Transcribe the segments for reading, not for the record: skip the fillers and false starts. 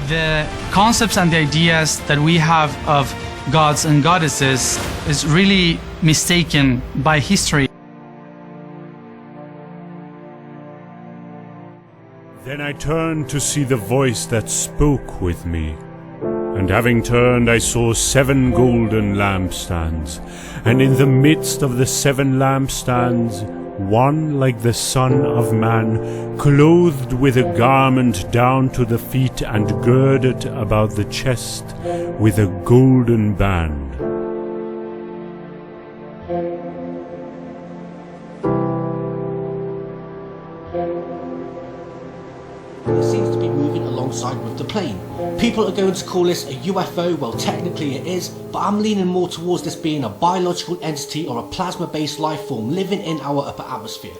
The concepts and the ideas that we have of gods and goddesses is really mistaken by history. Then I turned to see the voice that spoke with me. And having turned, I saw 7 golden lampstands, and in the midst of the 7 lampstands, one like the Son of Man, clothed with a garment down to the feet and girded about the chest with a golden band. It seems to be moving alongside with the plane. People are going to call this a UFO, well technically it is, but I'm leaning more towards this being a biological entity or a plasma-based life form living in our upper atmosphere.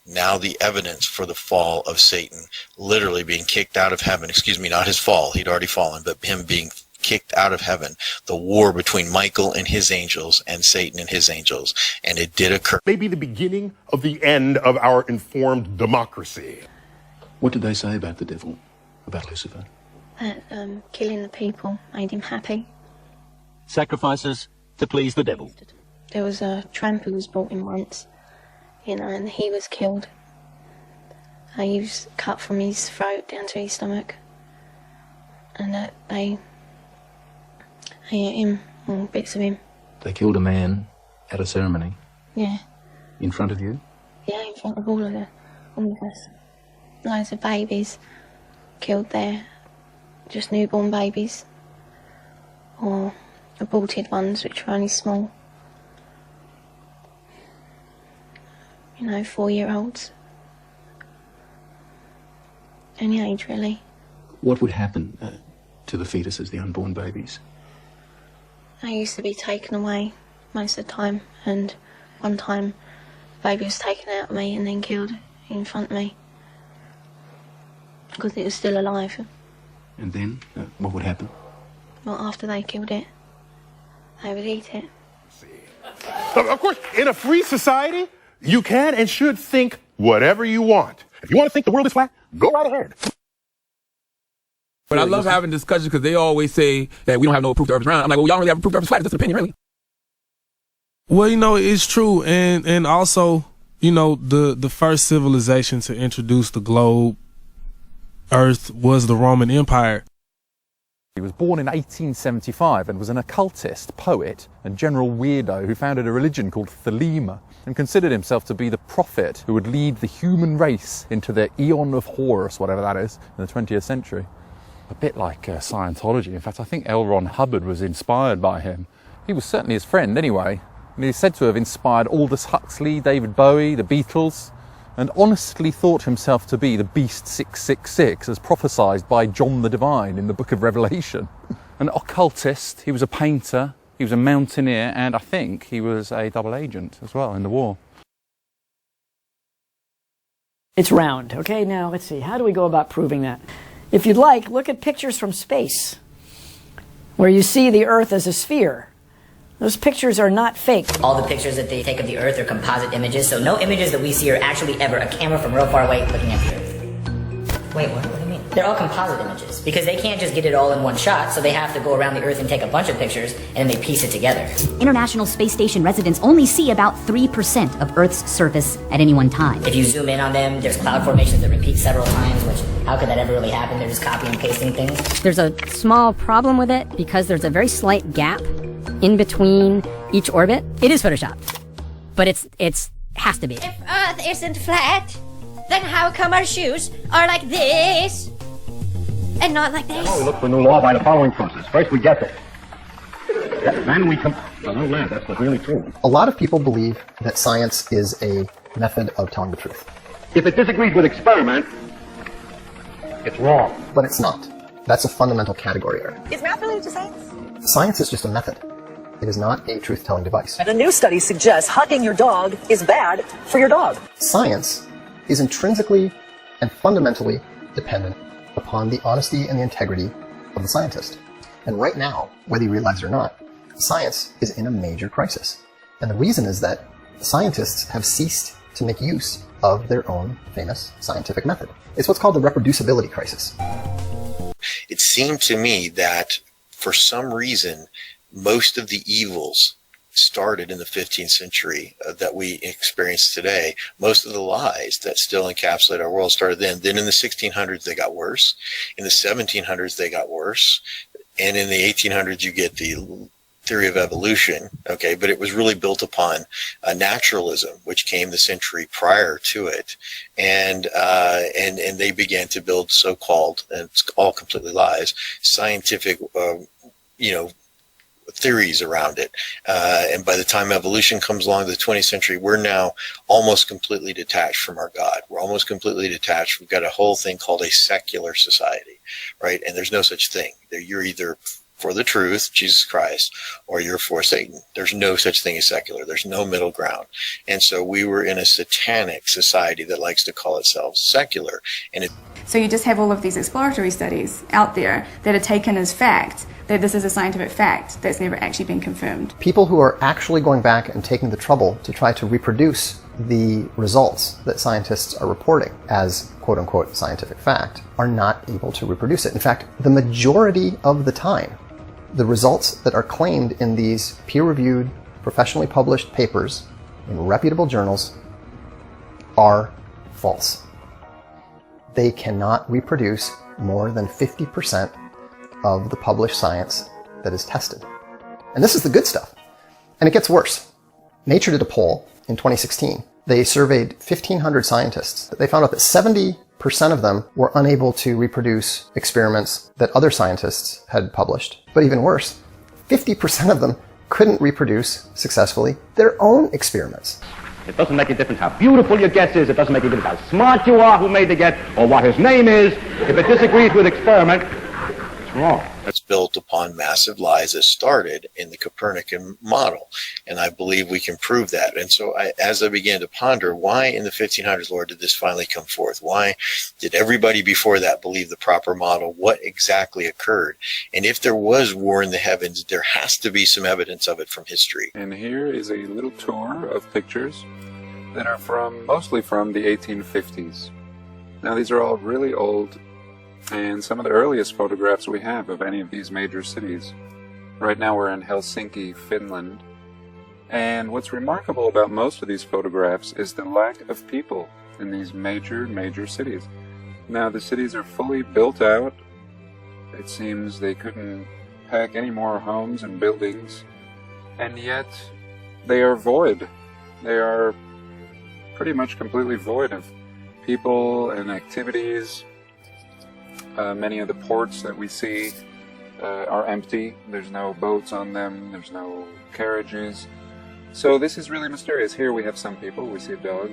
Now the evidence for the fall of Satan, literally being kicked out of heaven, excuse me, not his fall, he'd already fallen, but him being kicked out of heaven, the war between Michael and his angels and Satan and his angels, and it did occur. Maybe the beginning of the end of our informed democracy. What did they say about the devil, about Lucifer? That killing the people made him happy. Sacrifices to please the devil. There was a tramp who was brought in once, and he was killed. He was cut from his throat down to his stomach, and they ate him, or bits of him. They killed a man at a ceremony? Yeah. In front of you? Yeah, in front of all of us. Loads of babies killed there, just newborn babies, or aborted ones which were only small. 4-year-olds. Any age really. What would happen to the fetuses, the unborn babies? They used to be taken away most of the time, and one time the baby was taken out of me and then killed in front of me. Because it was still alive. And then, what would happen? Well, after they killed it, they would eat it. Of course, in a free society, you can and should think whatever you want. If you want to think the world is flat, go right ahead. But I love having discussions because they always say that we don't have no proof the earth is round. I'm like, well, y'all don't really have proof the earth is flat. It's just an opinion, really. Well, it's true. And also, the first civilization to introduce the globe, Earth, was the Roman Empire. He was born in 1875 and was an occultist, poet, and general weirdo who founded a religion called Thelema and considered himself to be the prophet who would lead the human race into the Eon of Horus, whatever that is, in the 20th century. A bit like Scientology. In fact, I think L. Ron Hubbard was inspired by him. He was certainly his friend anyway, and he's said to have inspired Aldous Huxley, David Bowie, the Beatles, and honestly thought himself to be the Beast 666 as prophesied by John the Divine in the Book of Revelation. An occultist, he was a painter, he was a mountaineer, and I think he was a double agent as well in the war. It's round, okay? Now, let's see, how do we go about proving that? If you'd like, look at pictures from space, where you see the Earth as a sphere. Those pictures are not fake. All the pictures that they take of the Earth are composite images, so no images that we see are actually ever a camera from real far away looking at the Earth. Wait, what do you mean? They're all composite images, because they can't just get it all in one shot, so they have to go around the Earth and take a bunch of pictures, and then they piece it together. International Space Station residents only see about 3% of Earth's surface at any one time. If you zoom in on them, there's cloud formations that repeat several times, which, how could that ever really happen? They're just copying and pasting things. There's a small problem with it, because there's a very slight gap in between each orbit. It is photoshopped, but it's has to be. If Earth isn't flat, then how come our shoes are like this and not like this? Oh, we look for a new law by the following process. First we get it. Then we come... Well, no, man, that's not really true. A lot of people believe that science is a method of telling the truth. If it disagrees with experiment, it's wrong. But it's not. That's a fundamental category error. Is math related to science? Science is just a method. It is not a truth-telling device. And a new study suggests hugging your dog is bad for your dog. Science is intrinsically and fundamentally dependent upon the honesty and the integrity of the scientist. And right now, whether you realize it or not, science is in a major crisis. And the reason is that scientists have ceased to make use of their own famous scientific method. It's what's called the reproducibility crisis. it seemed to me that for some reason, most of the evils started in the 15th century that we experience today. Most of the lies that still encapsulate our world started then. Then in the 1600s, they got worse. In the 1700s, they got worse. And in the 1800s, you get the theory of evolution. Okay. But it was really built upon naturalism, which came the century prior to it. And they began to build so-called, and it's all completely lies, scientific, theories around it. And by the time evolution comes along, the 20th century, we're now almost completely detached from our God. We're almost completely detached. We've got a whole thing called a secular society, right? And there's no such thing. You're either for the truth, Jesus Christ, or you're for Satan. There's no such thing as secular. There's no middle ground. And so we were in a satanic society that likes to call itself secular. And so you just have all of these exploratory studies out there that are taken as fact, that this is a scientific fact that's never actually been confirmed. People who are actually going back and taking the trouble to try to reproduce the results that scientists are reporting as quote-unquote scientific fact are not able to reproduce it. In fact, the majority of the time, the results that are claimed in these peer-reviewed, professionally published papers in reputable journals are false. They cannot reproduce more than 50% of the published science that is tested. And this is the good stuff. And it gets worse. Nature did a poll in 2016. They surveyed 1,500 scientists. They found out that 70% of them were unable to reproduce experiments that other scientists had published. But even worse, 50% of them couldn't reproduce successfully their own experiments. It doesn't make a difference how beautiful your guess is. It doesn't make a difference how smart you are, who made the guess, or what his name is. If it disagrees with experiment, it's wrong. It's built upon massive lies that started in the Copernican model. And I believe we can prove that. And so as I began to ponder, why in the 1500s, Lord, did this finally come forth? Why did everybody before that believe the proper model? What exactly occurred? And if there was war in the heavens, there has to be some evidence of it from history. And here is a little tour of pictures that are mostly from the 1850s. Now these are all really old, and some of the earliest photographs we have of any of these major cities. Right now we're in Helsinki, Finland, and what's remarkable about most of these photographs is the lack of people in these major cities. Now the cities are fully built out. It seems they couldn't pack any more homes and buildings, and yet they are void. They are pretty much completely void of people and activities. Many of the ports that we see are empty. There's no boats on them. There's no carriages. So this is really mysterious. Here we have some people. We see a dog.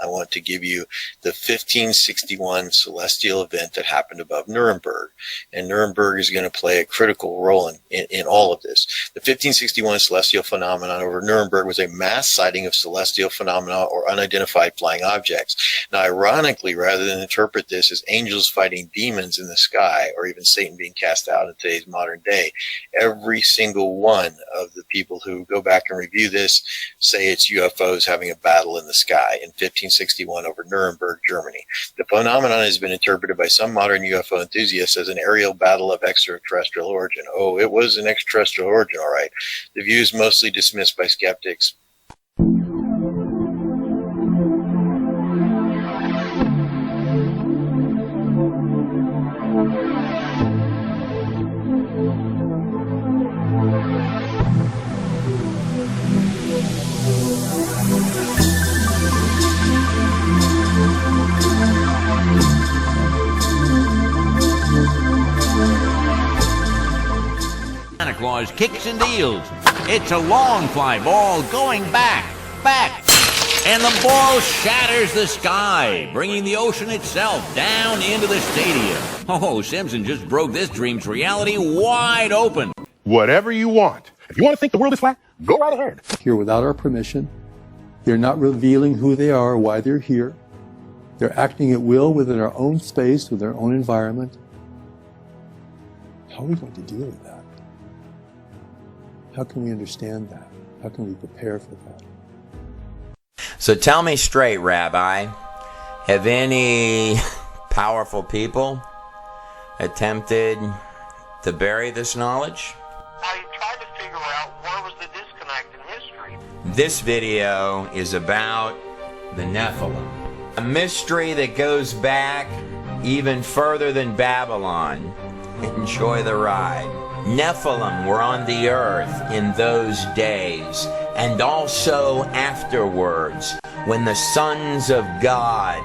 I want to give you the 1561 celestial event that happened above Nuremberg. And Nuremberg is going to play a critical role in all of this. The 1561 celestial phenomenon over Nuremberg was a mass sighting of celestial phenomena or unidentified flying objects. Now, ironically, rather than interpret this as angels fighting demons in the sky or even Satan being cast out in today's modern day, every single one of the people who go back and review this say it's UFOs having a battle in the sky in 1561 over Nuremberg, Germany. The phenomenon has been interpreted by some modern UFO enthusiasts as an aerial battle of extraterrestrial origin. Oh, it was an extraterrestrial origin, all right. The view is mostly dismissed by skeptics. Santa Claus kicks and deals. It's a long fly ball going back, and the ball shatters the sky, bringing the ocean itself down into the stadium. Oh, Simpson just broke this dream's reality wide open. Whatever you want. If you want to think the world is flat, go right ahead. Here without our permission. They're not revealing who they are, why they're here. They're acting at will within our own space, with their own environment. How are we going to deal with that? How can we understand that? How can we prepare for that? So tell me straight, Rabbi, have any powerful people, attempted to bury this knowledge? I tried to figure out where was the disconnect in history. This video is about the Nephilim, a mystery that goes back even further than Babylon. Enjoy the ride. Nephilim were on the earth in those days, and also afterwards, when the sons of God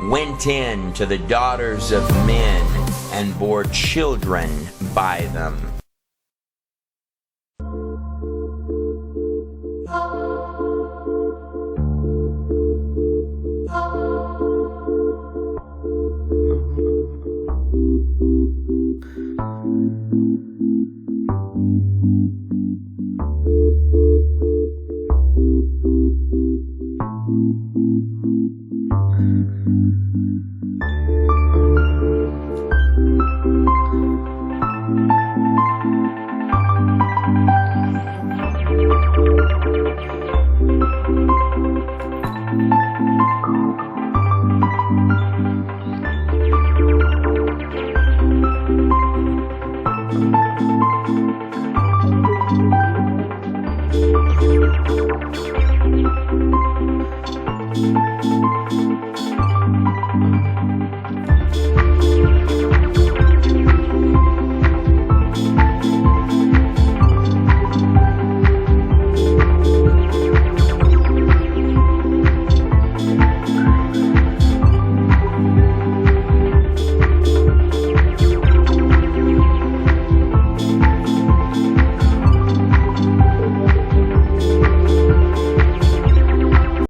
went in to the daughters of men and bore children by them.